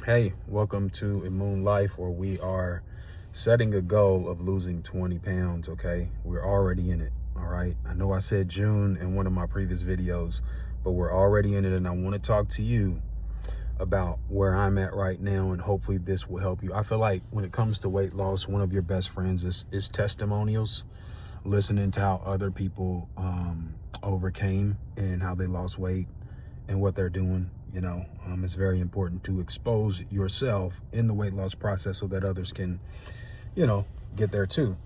Hey, welcome to Immune Life, where we are setting a goal of losing 20 pounds, okay? We're already in it, all right? I know I said June in one of my previous videos, but we're already in it, and I want to talk to you about where I'm at right now, and hopefully this will help you. I feel like when it comes to weight loss, one of your best friends is testimonials, listening to how other people overcame and how they lost weight and what they're doing. It's very important to expose yourself in the weight loss process so that others can, get there too.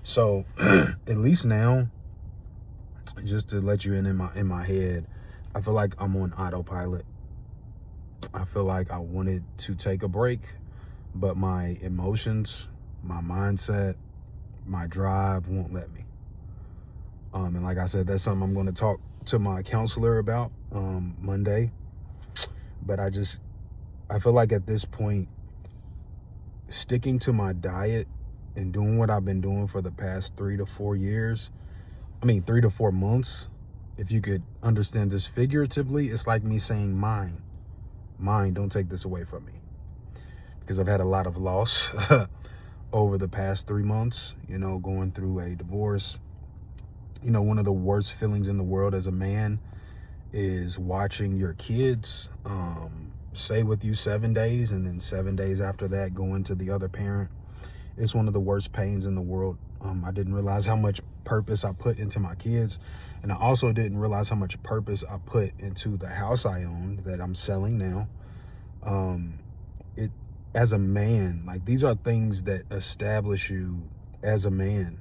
So at least now, just to let you in my head, I feel like I'm on autopilot. I feel like I wanted to take a break, but my emotions, my mindset, my drive won't let me. And like I said, that's something I'm going to talk to my counselor about Monday. But I feel like at this point, sticking to my diet and doing what I've been doing for the past 3 to 4 years, 3 to 4 months, if you could understand this figuratively, it's like me saying mine, don't take this away from me. Because I've had a lot of loss over the past 3 months, going through a divorce. One of the worst feelings in the world as a man is watching your kids stay with you 7 days, and then 7 days after that going to the other parent. It's one of the worst pains in the world. I didn't realize how much purpose I put into my kids, and I also didn't realize how much purpose I put into the house I owned that I'm selling now. It As a man, like, these are things that establish you as a man,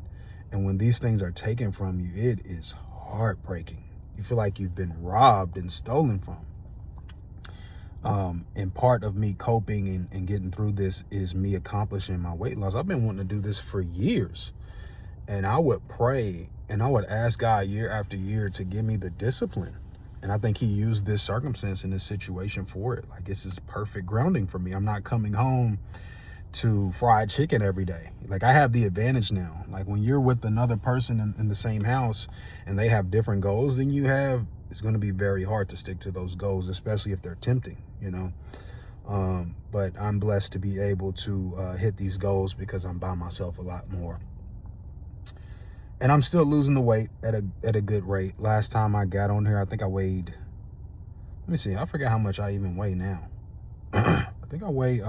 and when these things are taken from you, it is heartbreaking. You feel like you've been robbed and stolen from. And part of me coping and getting through this is me accomplishing my weight loss. I've been wanting to do this for years, and I would pray and I would ask God year after year to give me the discipline. And I think he used this circumstance and this situation for it. Like, this is perfect grounding for me. I'm not coming home to fried chicken every day. Like, I have the advantage now. Like, when you're with another person in the same house and they have different goals than you have, it's going to be very hard to stick to those goals, especially if they're tempting, but I'm blessed to be able to hit these goals because I'm by myself a lot more. And I'm still losing the weight at a good rate. Last time I got on here, I think I weighed, let me see, I forget how much I even weigh now. I think I weigh,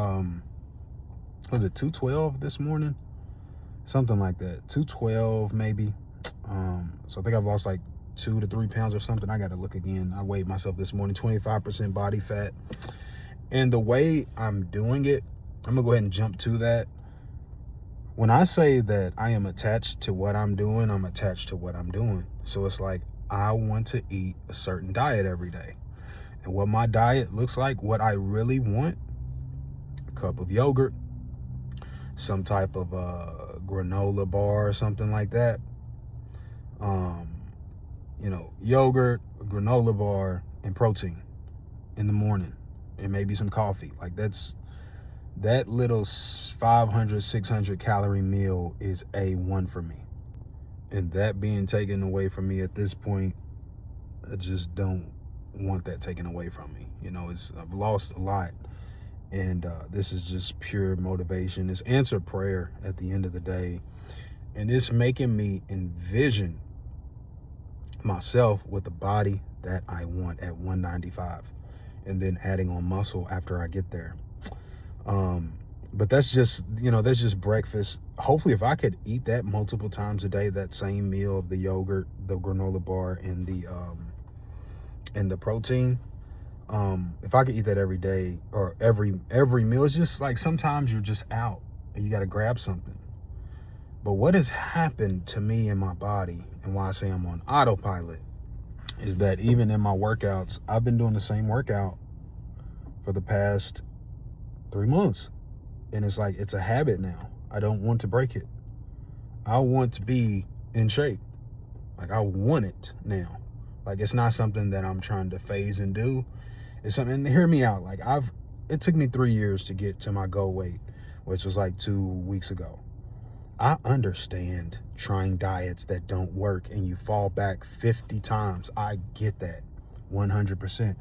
was it 212 this morning? Something like that, 212 maybe. So I think I've lost like 2 to 3 pounds or something. I got to look again. I weighed myself this morning, 25% body fat. And the way I'm doing it, I'm gonna go ahead and jump to that. When I say that I am attached to what I'm doing, I'm attached to what I'm doing. So it's like, I want to eat a certain diet every day. And what my diet looks like, what I really want: a cup of yogurt, some type of granola bar or something like that. Yogurt, granola bar, and protein in the morning, and maybe some coffee. Like, that little 500, 600 calorie meal is A1 for me. And that being taken away from me at this point, I just don't want that taken away from me. I've lost a lot, and this is just pure motivation. It's answered prayer at the end of the day, and it's making me envision myself with the body that I want at 195, and then adding on muscle after I get there. But that's just breakfast. Hopefully, if I could eat that multiple times a day, that same meal of the yogurt, the granola bar, and the protein, if I could eat that every day or every meal, it's just like sometimes you're just out and you got to grab something. But what has happened to me in my body, and why I say I'm on autopilot, is that even in my workouts, I've been doing the same workout for the past 3 months. And it's like, it's a habit now. I don't want to break it. I want to be in shape. Like, I want it now. Like, it's not something that I'm trying to phase and do. It's something, and hear me out. Like, it took me 3 years to get to my goal weight, which was like 2 weeks ago. I understand trying diets that don't work and you fall back 50 times. I get that 100%.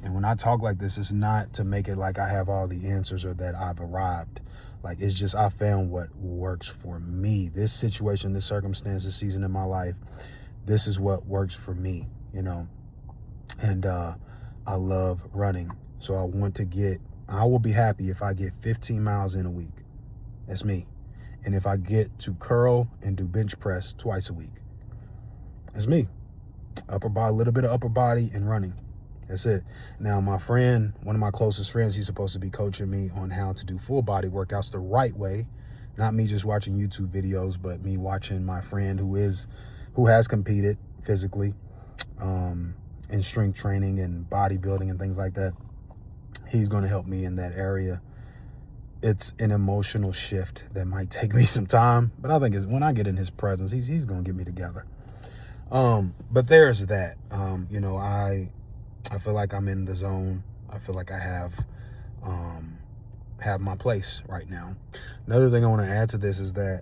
And when I talk like this, it's not to make it like I have all the answers or that I've arrived. Like, it's just I found what works for me. This situation, this circumstance, this season in my life, this is what works for me, you know. And I love running. So I will be happy if I get 15 miles in a week. That's me. And if I get to curl and do bench press twice a week. That's me. Upper body, a little bit of upper body and running. That's it. Now, my friend, one of my closest friends, he's supposed to be coaching me on how to do full body workouts the right way. Not me just watching YouTube videos, but me watching my friend who has competed physically in strength training and bodybuilding and things like that. He's going to help me in that area. It's an emotional shift that might take me some time, but I think when I get in his presence, he's going to get me together. But there's that. You know, I feel like I'm in the zone. I feel like I have my place right now. Another thing I want to add to this is that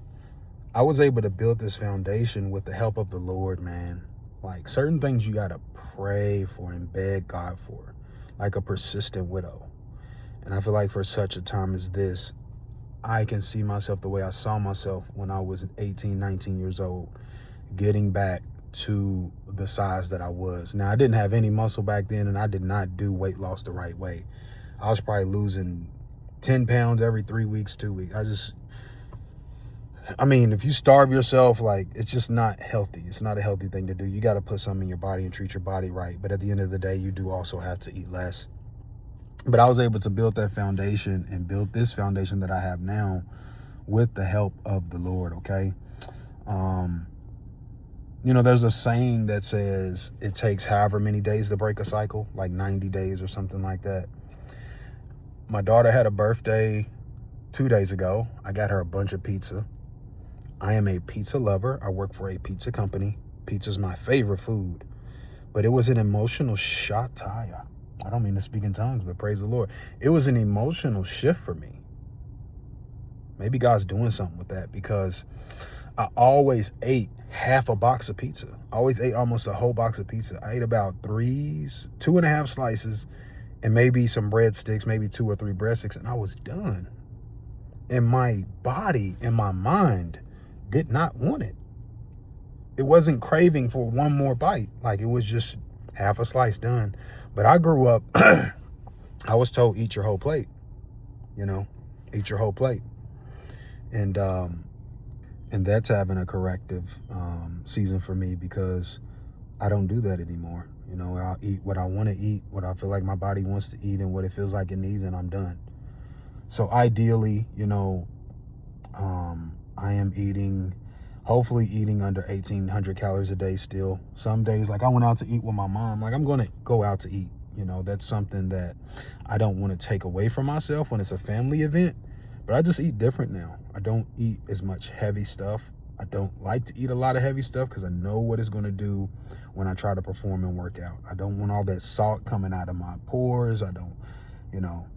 I was able to build this foundation with the help of the Lord, man. Like, certain things you got to pray for and beg God for, like a persistent widow. And I feel like for such a time as this, I can see myself the way I saw myself when I was 18, 19 years old, getting back to the size that I was. Now, I didn't have any muscle back then, and I did not do weight loss the right way. I was probably losing 10 pounds every 3 weeks, 2 weeks. I mean, if you starve yourself, like, it's just not healthy. It's not a healthy thing to do. You got to put something in your body and treat your body right. But at the end of the day, you do also have to eat less. But I was able to build that foundation and build this foundation that I have now with the help of the Lord, okay? You know, there's a saying that says it takes however many days to break a cycle, like 90 days or something like that. My daughter had a birthday 2 days ago. I got her a bunch of pizza. I am a pizza lover. I work for a pizza company. Pizza's my favorite food. But it was an emotional shot. I don't mean to speak in tongues, but praise the Lord. It was an emotional shift for me. Maybe God's doing something with that, because I always ate half a box of pizza. I always ate almost a whole box of pizza. I ate about 2.5 slices, and maybe some breadsticks, maybe 2 or 3 breadsticks, and I was done. And my body and my mind did not want it. It wasn't craving for one more bite. Like, it was just half a slice, done. But I grew up, I was told, eat your whole plate, you know, eat your whole plate. And that's having a corrective season for me, because I don't do that anymore. You know, I'll eat what I want to eat, what I feel like my body wants to eat, and what it feels like it needs, and I'm done. So ideally, you know, I am hopefully eating under 1,800 calories a day still. Some days, like, I went out to eat with my mom. Like, I'm going to go out to eat. You know, that's something that I don't want to take away from myself when it's a family event. But I just eat different now. I don't eat as much heavy stuff. I don't like to eat a lot of heavy stuff, because I know what it's going to do when I try to perform and work out. I don't want all that salt coming out of my pores. I don't, you know.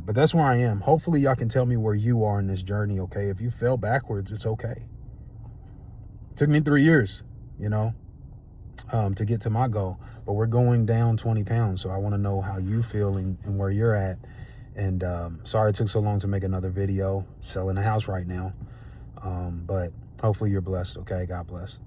But that's where I am. Hopefully y'all can tell me where you are in this journey, okay? If you fell backwards, it's okay. It took me 3 years, you know, to get to my goal. But we're going down 20 pounds. So I want to know how you feel and where you're at. And sorry it took so long to make another video. Selling a house right now. But hopefully you're blessed, okay? God bless.